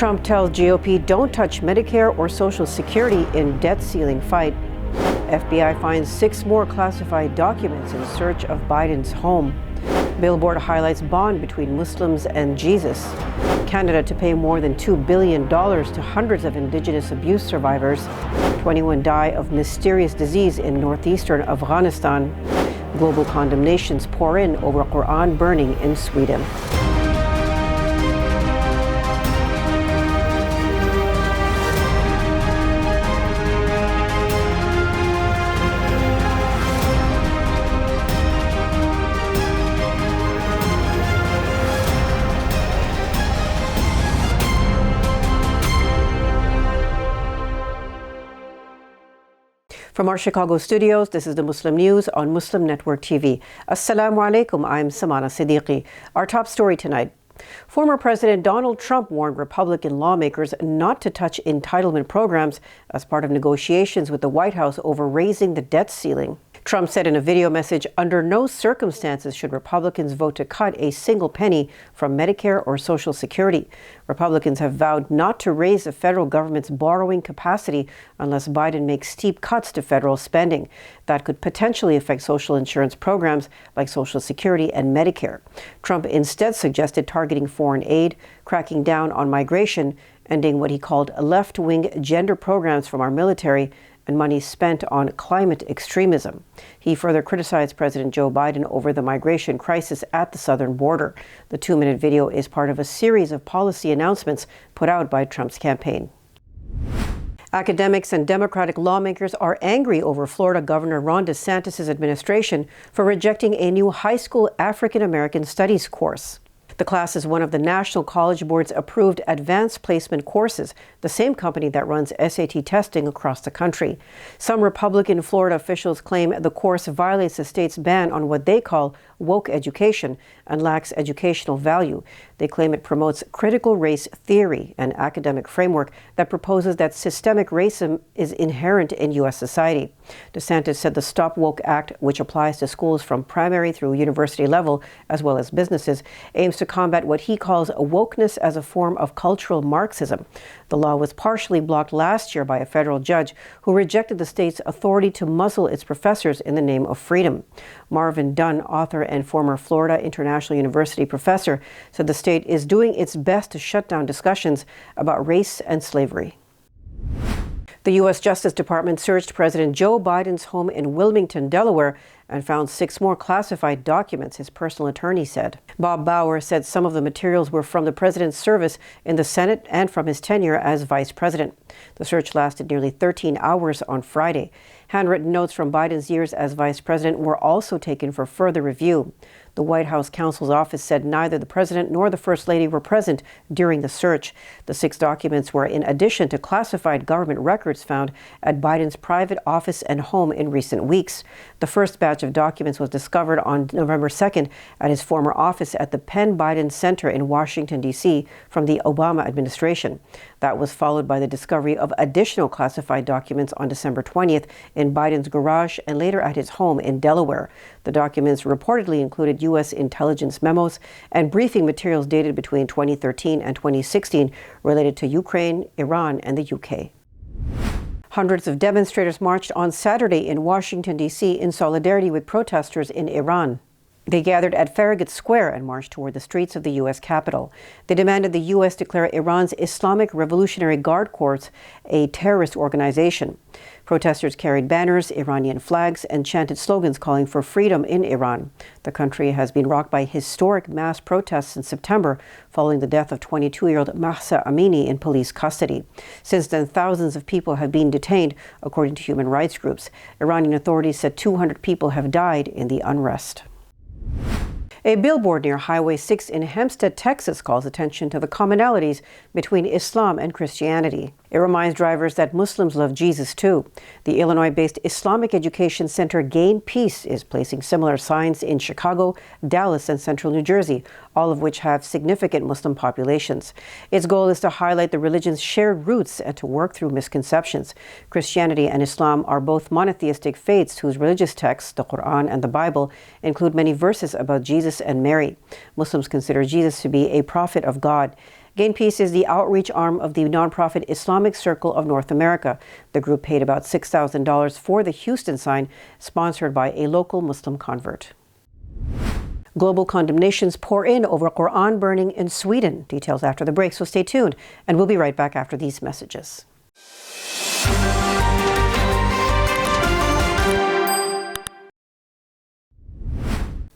Trump tells GOP don't touch Medicare or Social Security in debt ceiling fight. FBI finds 6 more classified documents in search of Biden's home. Billboard highlights bond between Muslims and Jesus. Canada to pay more than $2 billion to hundreds of Indigenous abuse survivors. 21 die of mysterious disease in Northeastern Afghanistan. Global condemnations pour in over Quran burning in Sweden. From our Chicago studios, this is the Muslim News on Muslim Network TV. Assalamu alaikum, I'm Samana, Siddiqui. Our top story tonight. Former President Donald Trump warned Republican lawmakers not to touch entitlement programs as part of negotiations with the White House over raising the debt ceiling. Trump said in a video message, under no circumstances should Republicans vote to cut a single penny from Medicare or Social Security. Republicans have vowed not to raise the federal government's borrowing capacity unless Biden makes steep cuts to federal spending. That could potentially affect social insurance programs like Social Security and Medicare. Trump instead suggested targeting foreign aid, cracking down on migration, ending what he called left-wing gender programs from our military, and money spent on climate extremism. He further criticized President Joe Biden over the migration crisis at the southern border. The 2-minute video is part of a series of policy announcements put out by Trump's campaign. Academics and Democratic lawmakers are angry over Florida Governor Ron DeSantis' administration for rejecting a new high school African American Studies course. The class is one of the National College Board's approved advanced placement courses, the same company that runs SAT testing across the country. Some Republican Florida officials claim the course violates the state's ban on what they call woke education and lacks educational value. They claim it promotes critical race theory, an academic framework that proposes that systemic racism is inherent in U.S. society. DeSantis said the Stop Woke Act, which applies to schools from primary through university level, as well as businesses, aims to combat what he calls wokeness as a form of cultural Marxism. The law was partially blocked last year by a federal judge who rejected the state's authority to muzzle its professors in the name of freedom. Marvin Dunn, author and former Florida International University professor, said the state is doing its best to shut down discussions about race and slavery. The U.S. Justice Department searched President Joe Biden's home in Wilmington, Delaware, and found 6 more classified documents, his personal attorney said. Bob Bauer said some of the materials were from the president's service in the Senate and from his tenure as vice president. The search lasted nearly 13 hours on Friday. Handwritten notes from Biden's years as vice president were also taken for further review. The White House counsel's office said neither the president nor the first lady were present during the search. The 6 documents were in addition to classified government records found at Biden's private office and home in recent weeks. The first batch of documents was discovered on November 2nd at his former office at the Penn Biden Center in Washington, D.C. from the Obama administration. That was followed by the discovery of additional classified documents on December 20th in Biden's garage and later at his home in Delaware. The documents reportedly included U.S. intelligence memos and briefing materials dated between 2013 and 2016 related to Ukraine, Iran, and the UK. Hundreds of demonstrators marched on Saturday in Washington, D.C. in solidarity with protesters in Iran. They gathered at Farragut Square and marched toward the streets of the U.S. Capitol. They demanded the U.S. declare Iran's Islamic Revolutionary Guard Corps a terrorist organization. Protesters carried banners, Iranian flags, and chanted slogans calling for freedom in Iran. The country has been rocked by historic mass protests in September following the death of 22-year-old Mahsa Amini in police custody. Since then, thousands of people have been detained, according to human rights groups. Iranian authorities said 200 people have died in the unrest. A billboard near Highway 6 in Hempstead, Texas, calls attention to the commonalities between Islam and Christianity. It reminds drivers that Muslims love Jesus too. The Illinois-based Islamic Education Center Gain Peace is placing similar signs in Chicago, Dallas, and central New Jersey, all of which have significant Muslim populations. Its goal is to highlight the religion's shared roots and to work through misconceptions. Christianity and Islam are both monotheistic faiths whose religious texts, the Quran and the Bible, include many verses about Jesus and Mary. Muslims consider Jesus to be a prophet of God. Gain Peace is the outreach arm of the nonprofit Islamic Circle of North America. The group paid about $6,000 for the Houston sign, sponsored by a local Muslim convert. Global condemnations pour in over Quran burning in Sweden. Details after the break, so stay tuned, and we'll be right back after these messages.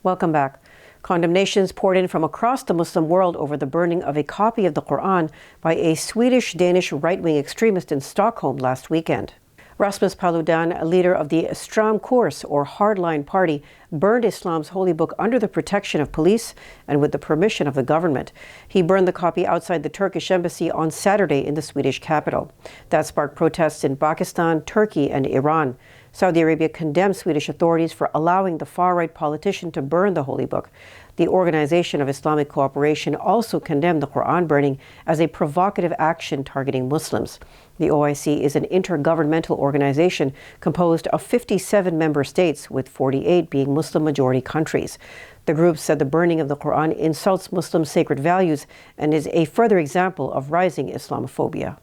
Welcome back. Condemnations poured in from across the Muslim world over the burning of a copy of the Quran by a Swedish-Danish right-wing extremist in Stockholm last weekend. Rasmus Paludan, a leader of the Stram Kurs, or Hardline Party, burned Islam's holy book under the protection of police and with the permission of the government. He burned the copy outside the Turkish embassy on Saturday in the Swedish capital. That sparked protests in Pakistan, Turkey, and Iran. Saudi Arabia condemned Swedish authorities for allowing the far-right politician to burn the holy book. The Organization of Islamic Cooperation also condemned the Quran burning as a provocative action targeting Muslims. The OIC is an intergovernmental organization composed of 57 member states, with 48 being Muslim-majority countries. The group said the burning of the Quran insults Muslim sacred values and is a further example of rising Islamophobia.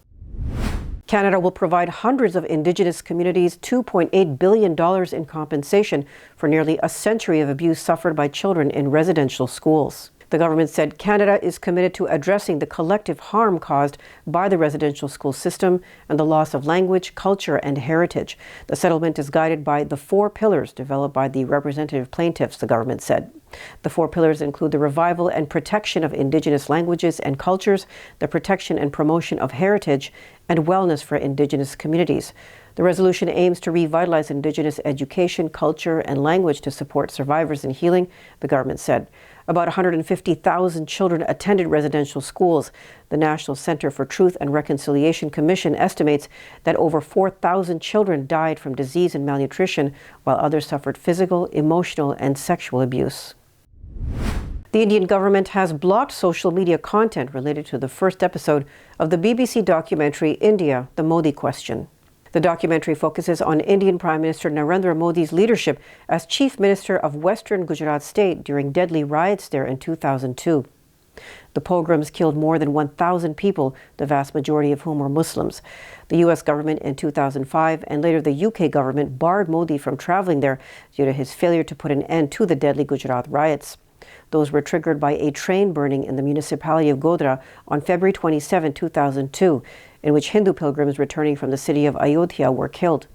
Canada will provide hundreds of Indigenous communities $2.8 billion in compensation for nearly a century of abuse suffered by children in residential schools. The government said Canada is committed to addressing the collective harm caused by the residential school system and the loss of language, culture, and heritage. The settlement is guided by the 4 pillars developed by the representative plaintiffs, the government said. The 4 pillars include the revival and protection of Indigenous languages and cultures, the protection and promotion of heritage, and wellness for Indigenous communities. The resolution aims to revitalize Indigenous education, culture, and language to support survivors in healing, the government said. About 150,000 children attended residential schools. The National Center for Truth and Reconciliation Commission estimates that over 4,000 children died from disease and malnutrition, while others suffered physical, emotional, and sexual abuse. The Indian government has blocked social media content related to the first episode of the BBC documentary India, the Modi Question. The documentary focuses on Indian Prime Minister Narendra Modi's leadership as Chief Minister of Western Gujarat state during deadly riots there in 2002. The pogroms killed more than 1,000 people, the vast majority of whom were Muslims. The U.S. government in 2005 and later the U.K. government barred Modi from traveling there due to his failure to put an end to the deadly Gujarat riots. Those were triggered by a train burning in the municipality of Godhra on February 27, 2002, in which Hindu pilgrims returning from the city of Ayodhya were killed.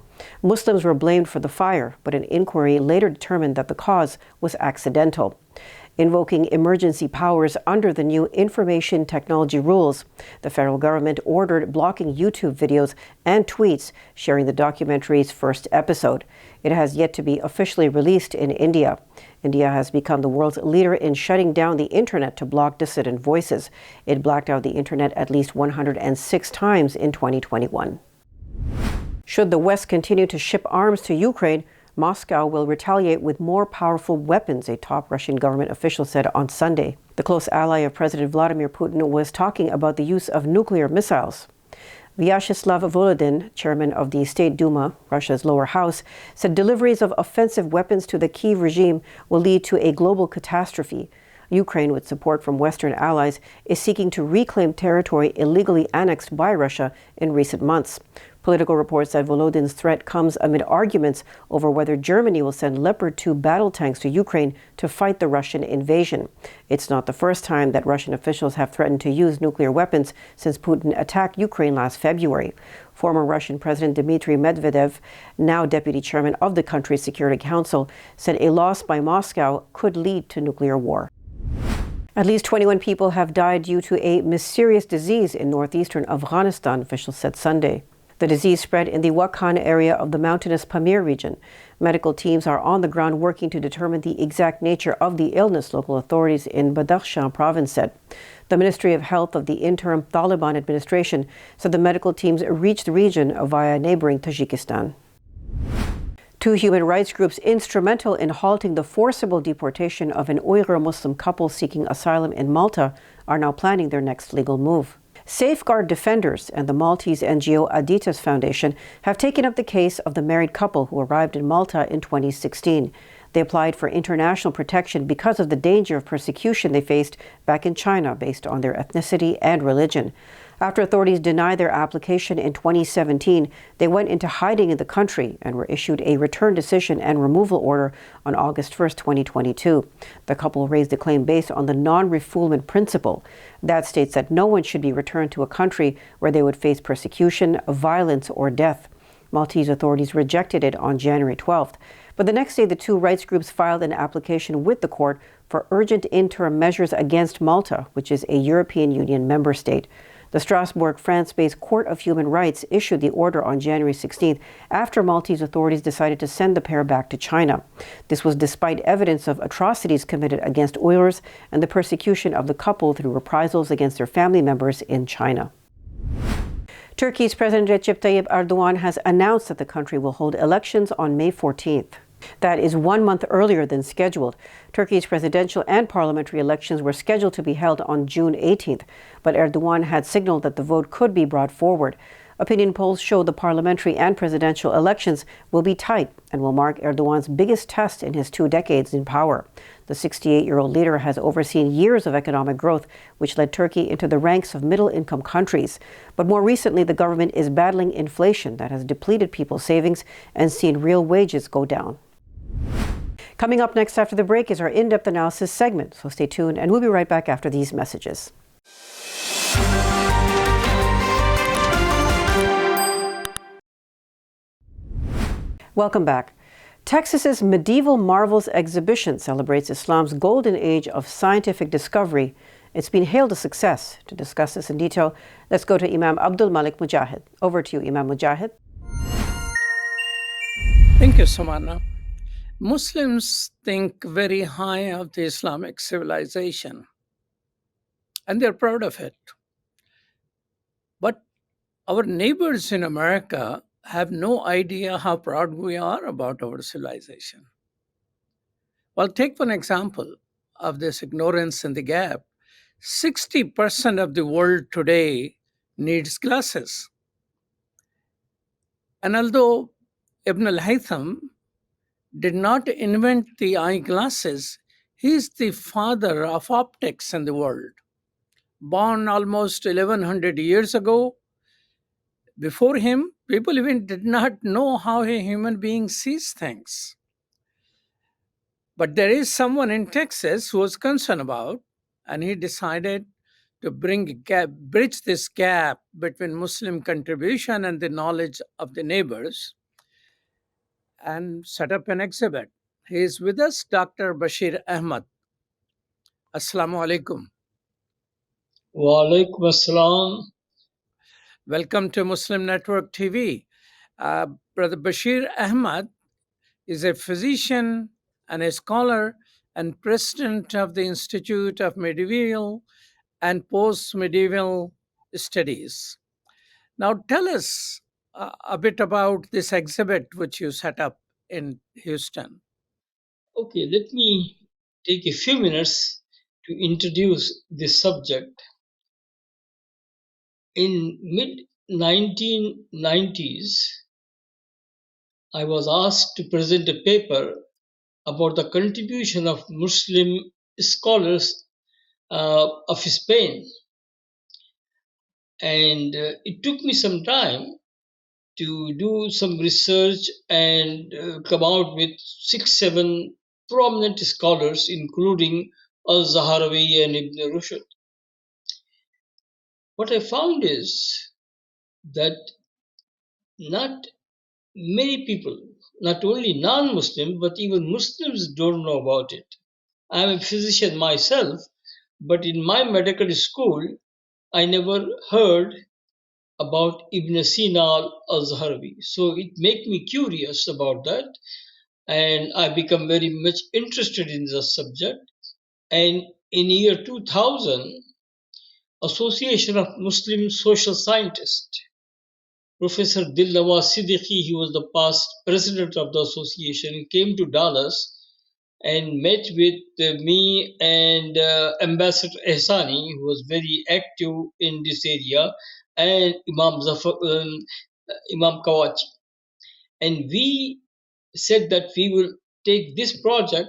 Muslims were blamed for the fire, but an inquiry later determined that the cause was accidental. Invoking emergency powers under the new information technology rules, the federal government ordered blocking YouTube videos and tweets sharing the documentary's first episode. It has yet to be officially released in India. India has become the world's leader in shutting down the internet to block dissident voices. It blacked out the internet at least 106 times in 2021. Should the West continue to ship arms to Ukraine, Moscow will retaliate with more powerful weapons, a top Russian government official said on Sunday. The close ally of President Vladimir Putin was talking about the use of nuclear missiles. Vyacheslav Volodin, chairman of the State Duma, Russia's lower house, said deliveries of offensive weapons to the Kyiv regime will lead to a global catastrophe. Ukraine, with support from Western allies, is seeking to reclaim territory illegally annexed by Russia in recent months. Political reports said Volodin's threat comes amid arguments over whether Germany will send Leopard 2 battle tanks to Ukraine to fight the Russian invasion. It's not the first time that Russian officials have threatened to use nuclear weapons since Putin attacked Ukraine last February. Former Russian President Dmitry Medvedev, now deputy chairman of the country's Security Council, said a loss by Moscow could lead to nuclear war. At least 21 people have died due to a mysterious disease in northeastern Afghanistan, officials said Sunday. The disease spread in the Wakhan area of the mountainous Pamir region. Medical teams are on the ground working to determine the exact nature of the illness, local authorities in Badakhshan province said. The Ministry of Health of the interim Taliban administration said the medical teams reached the region via neighboring Tajikistan. 2 human rights groups instrumental in halting the forcible deportation of an Uyghur Muslim couple seeking asylum in Malta are now planning their next legal move. Safeguard Defenders and the Maltese NGO Aditas Foundation have taken up the case of the married couple who arrived in Malta in 2016. They applied for international protection because of the danger of persecution they faced back in China based on their ethnicity and religion. After authorities denied their application in 2017, they went into hiding in the country and were issued a return decision and removal order on August 1st, 2022. The couple raised a claim based on the non-refoulement principle. That states that no one should be returned to a country where they would face persecution, violence, or death. Maltese authorities rejected it on January 12th. But the next day, the two rights groups filed an application with the court for urgent interim measures against Malta, which is a European Union member state. The Strasbourg, France-based Court of Human Rights issued the order on January 16th after Maltese authorities decided to send the pair back to China. This was despite evidence of atrocities committed against Uyghurs and the persecution of the couple through reprisals against their family members in China. Turkey's President Recep Tayyip Erdogan has announced that the country will hold elections on May 14th. That is 1 month earlier than scheduled. Turkey's presidential and parliamentary elections were scheduled to be held on June 18th, but Erdogan had signaled that the vote could be brought forward. Opinion polls show the parliamentary and presidential elections will be tight and will mark Erdogan's biggest test in his 2 decades in power. The 68-year-old leader has overseen years of economic growth, which led Turkey into the ranks of middle-income countries. But more recently, the government is battling inflation that has depleted people's savings and seen real wages go down. Coming up next after the break is our in-depth analysis segment, so stay tuned and we'll be right back after these messages. Welcome back. Texas's Medieval Marvels exhibition celebrates Islam's golden age of scientific discovery. It's been hailed a success. To discuss this in detail, let's go to Imam Abdul Malik Mujahid. Over to you, Imam Mujahid. Thank you, Samana. Muslims think very high of the Islamic civilization, and they're proud of it. But our neighbors in America have no idea how proud we are about our civilization. Well, take one example of this ignorance and the gap. 60% of the world today needs glasses. And although Ibn al-Haytham did not invent the eyeglasses, he is the father of optics in the world. Born almost 1100 years ago, before him, people even did not know how a human being sees things. But there is someone in Texas who was concerned about, and he decided to bridge this gap between Muslim contribution and the knowledge of the neighbors, and set up an exhibit. He is with us, Dr. Basheer Ahmed. Assalamu alaikum. Wa alaikum assalam. Welcome to Muslim Network TV. Brother Basheer Ahmed is a physician and a scholar and president of the Institute of Medieval and Post-Medieval Studies. Now tell us a bit about this exhibit which you set up in Houston. Okay, let me take a few minutes to introduce this subject. In mid-1990s, I was asked to present a paper about the contribution of Muslim scholars of Spain. And it took me some time to do some research and come out with 6-7 prominent scholars, including Al-Zahrawi and Ibn Rushd. What I found is that not many people, not only non-Muslim, but even Muslims don't know about it. I'm a physician myself, but in my medical school, I never heard about Ibn Sina al-Zahrawi. So it made me curious about that, and I become very much interested in the subject. And in year 2000, Association of Muslim Social Scientists, Professor Dilnawaz Siddiqui, he was the past president of the association, came to Dallas and met with me and Ambassador Ehsani, who was very active in this area, and Imam Kawachi. And we said that we will take this project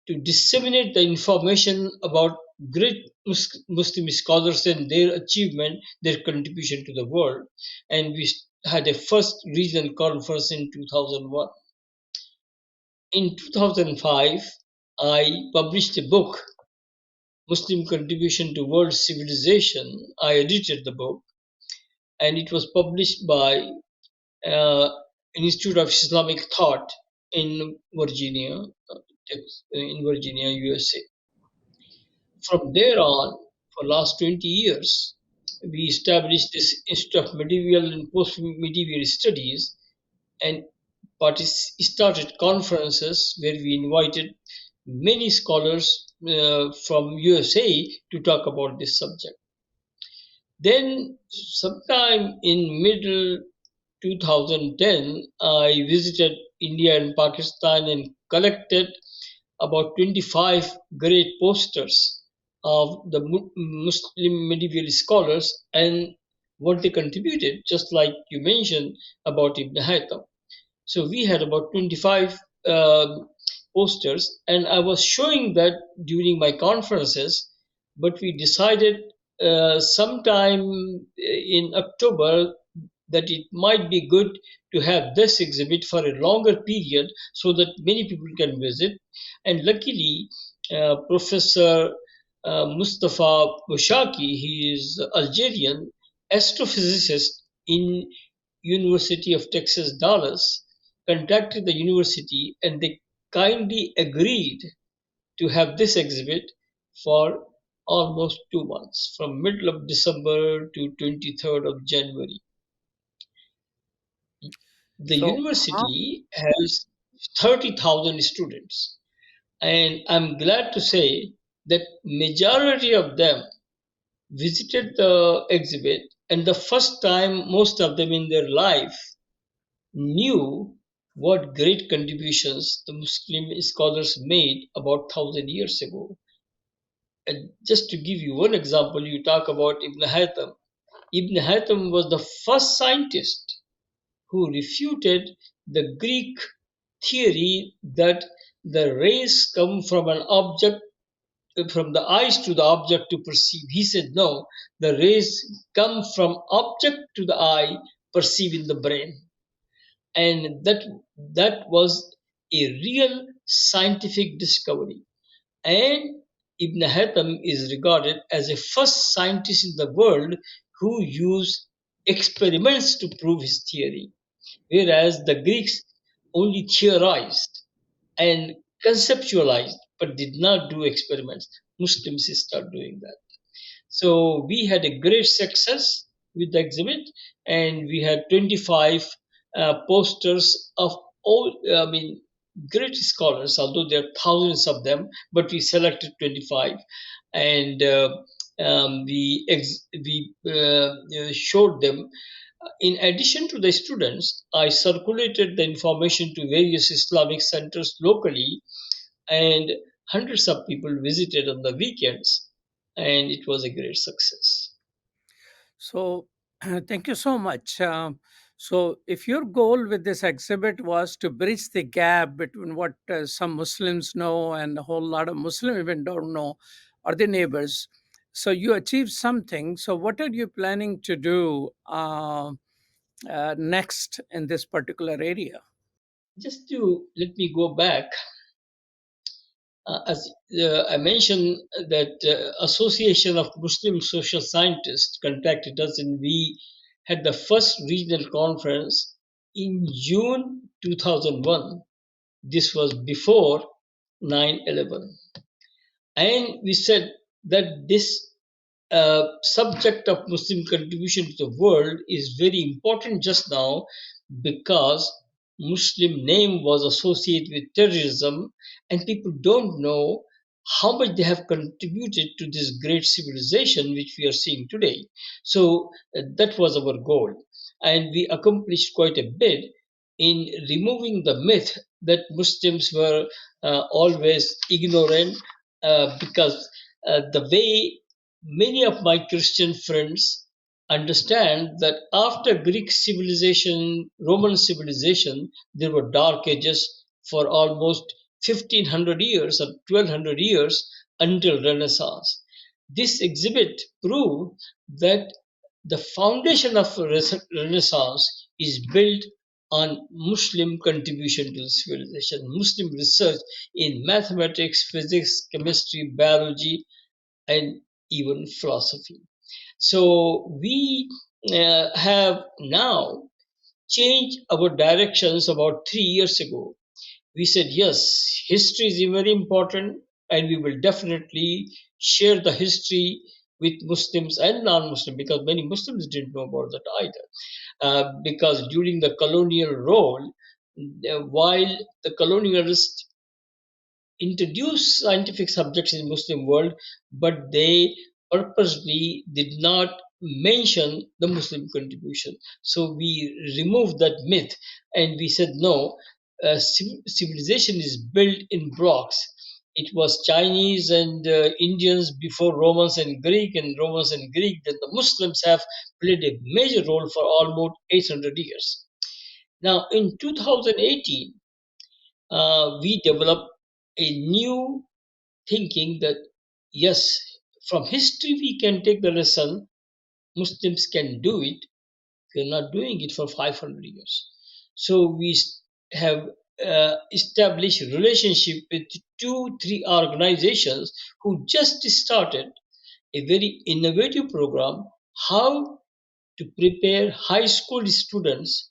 to disseminate the information about great Muslim scholars and their achievement, their contribution to the world. And we had a first regional conference in 2001. In 2005, I published a book, Muslim Contribution to World Civilization. I edited the book, and it was published by uh, Institute of Islamic Thought in Virginia, USA. From there on, for last 20 years, we established this Institute of Medieval and Post-Medieval Studies and started conferences where we invited many scholars from USA to talk about this subject. Then, sometime in middle 2010, I visited India and Pakistan and collected about 25 great posters of the Muslim medieval scholars and what they contributed, just like you mentioned about Ibn Haytham. So we had about 25 posters, and I was showing that during my conferences, but we decided sometime in October that it might be good to have this exhibit for a longer period so that many people can visit. And luckily, Professor Mustafa Boshaki, he is Algerian astrophysicist in University of Texas, Dallas, contacted the university and they kindly agreed to have this exhibit for almost 2 months, from middle of December to 23rd of January. The So, university has 30,000 students, and I'm glad to say that majority of them visited the exhibit, and the first time most of them in their life knew what great contributions the Muslim scholars made about 1,000 years ago. And just to give you one example, you talk about Ibn Haytham. Ibn Haytham was the first scientist who refuted the Greek theory that the rays come from an object, from the eyes to the object to perceive. He said, no, the rays come from object to the eye, perceive in the brain. And that was a real scientific discovery. And Ibn Haytham is regarded as a first scientist in the world who used experiments to prove his theory, whereas the Greeks only theorized and conceptualized but did not do experiments. Muslims start doing that. So we had a great success with the exhibit, and we had 25 posters of all, great scholars, although there are thousands of them, but we selected 25. And we showed them. In addition to the students, I circulated the information to various Islamic centers locally, and hundreds of people visited on the weekends, and it was a great success. so thank you so much. So, if your goal with this exhibit was to bridge the gap between what some Muslims know and a whole lot of Muslim even don't know, or the neighbors, so you achieved something. So, what are you planning to do next in this particular area? Just to let me go back, as I mentioned that Association of Muslim Social Scientists contacted us, and we had the first regional conference in June 2001. This was before 9/11, and we said that this subject of Muslim contribution to the world is very important just now because Muslim name was associated with terrorism, and people don't know how much they have contributed to this great civilization which we are seeing today. So that was our goal, and we accomplished quite a bit in removing the myth that Muslims were always ignorant because the way many of my Christian friends understand that after Greek civilization, Roman civilization, there were dark ages for almost 1500 years or 1200 years until Renaissance. This exhibit proved that the foundation of Renaissance is built on Muslim contribution to the civilization, Muslim research in mathematics, physics, chemistry, biology, and even philosophy. So we have now changed our directions about 3 years ago. We said, yes, history is very important, and we will definitely share the history with Muslims and non-Muslims, because many Muslims didn't know about that either. Because during the colonial role, while the colonialists introduced scientific subjects in Muslim world, but they purposely did not mention the Muslim contribution. So we removed that myth, and we said no, civilization is built in blocks. It was Chinese and Indians before Romans and Greek, and Romans and Greek. Then the Muslims have played a major role for almost 800 years. Now, in 2018, we developed a new thinking that yes, from history we can take the lesson. Muslims can do it. We are not doing it for 500 years. So we have established relationship with 2-3 organizations who just started a very innovative program how to prepare high school students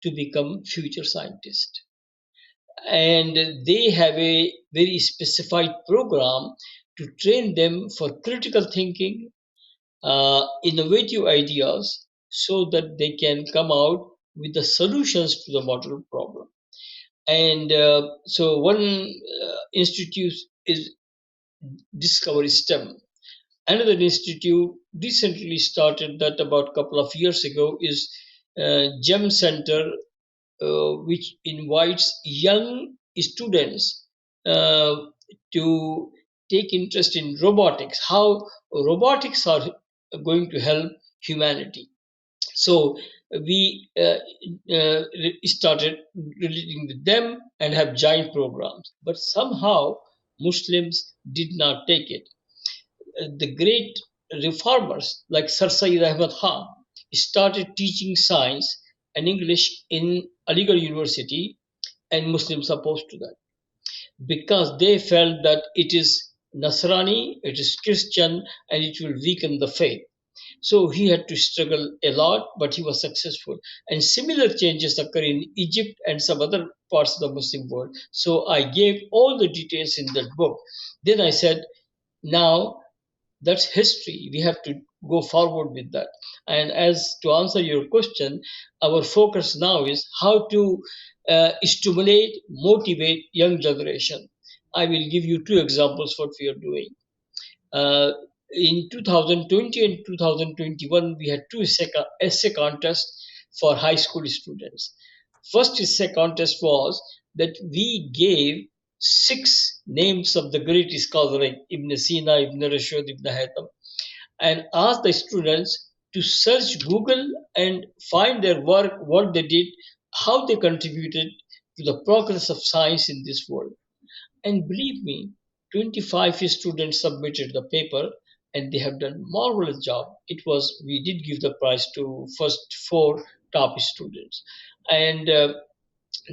to become future scientists. And they have a very specified program to train them for critical thinking, innovative ideas, so that they can come out with the solutions to the modern problem. And so one institute is Discovery STEM. Another institute recently started that about a couple of years ago is GEM Center, which invites young students to take interest in robotics, how robotics are going to help humanity. So we started relating with them and have joint programs. But somehow Muslims did not take it. The great reformers like Sir Syed Ahmed Khan started teaching science and English in Aligarh University, and Muslims opposed to that because they felt that it is Nasrani, it is Christian, and it will weaken the faith. So he had to struggle a lot, but he was successful. And similar changes occur in Egypt and some other parts of the Muslim world. So I gave all the details in that book. Then I said, now that's history. We have to go forward with that. And as to answer your question, our focus now is how to stimulate, motivate young generation. I will give you 2 examples what we are doing. In 2020 and 2021, we had 2 essay contests for high school students. First essay contest was that we gave 6 names of the great scholars like Ibn Sina, Ibn Rushd, Ibn Haytham, and asked the students to search Google and find their work, what they did, how they contributed to the progress of science in this world. And believe me, 25 students submitted the paper, and they have done marvelous job. We did give the prize to first 4 top students, and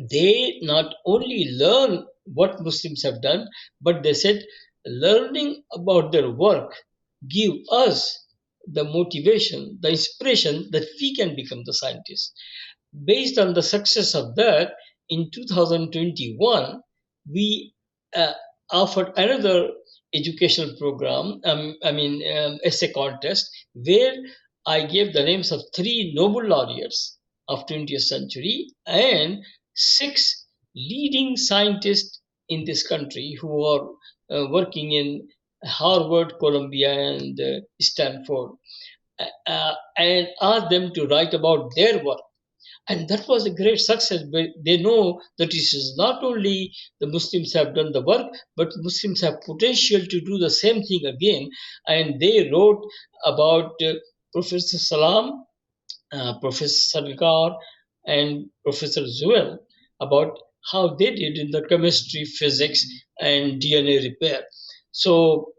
they not only learn what Muslims have done, but they said learning about their work give us the motivation, the inspiration that we can become the scientists. Based on the success of that, in 2021, we uh, offered another educational program, essay contest, where I gave the names of 3 Nobel laureates of 20th century and 6 leading scientists in this country who are working in Harvard, Columbia, and Stanford, and asked them to write about their work. And that was a great success. But they know that it is not only the Muslims have done the work, but Muslims have potential to do the same thing again. And they wrote about Professor Salam, Professor Sarkar, and Professor Zuel about how they did in the chemistry, physics, and DNA repair. So,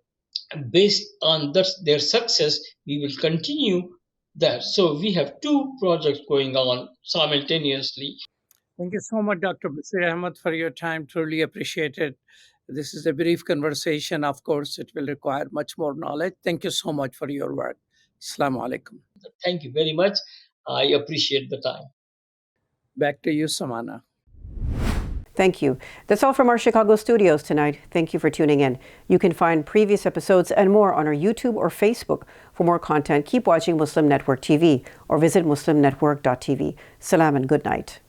based on their success, we will continue that. So, we have two projects going on simultaneously. Thank you so much, Dr. Basheer Ahmed, for your time. Truly appreciate it. This is a brief conversation. Of course, it will require much more knowledge. Thank you so much for your work. Assalamu alaikum. Thank you very much. I appreciate the time. Back to you, Samana. Thank you. That's all from our Chicago studios tonight. Thank you for tuning in. You can find previous episodes and more on our YouTube or Facebook. For more content, keep watching Muslim Network TV or visit muslimnetwork.tv. Salam and good night.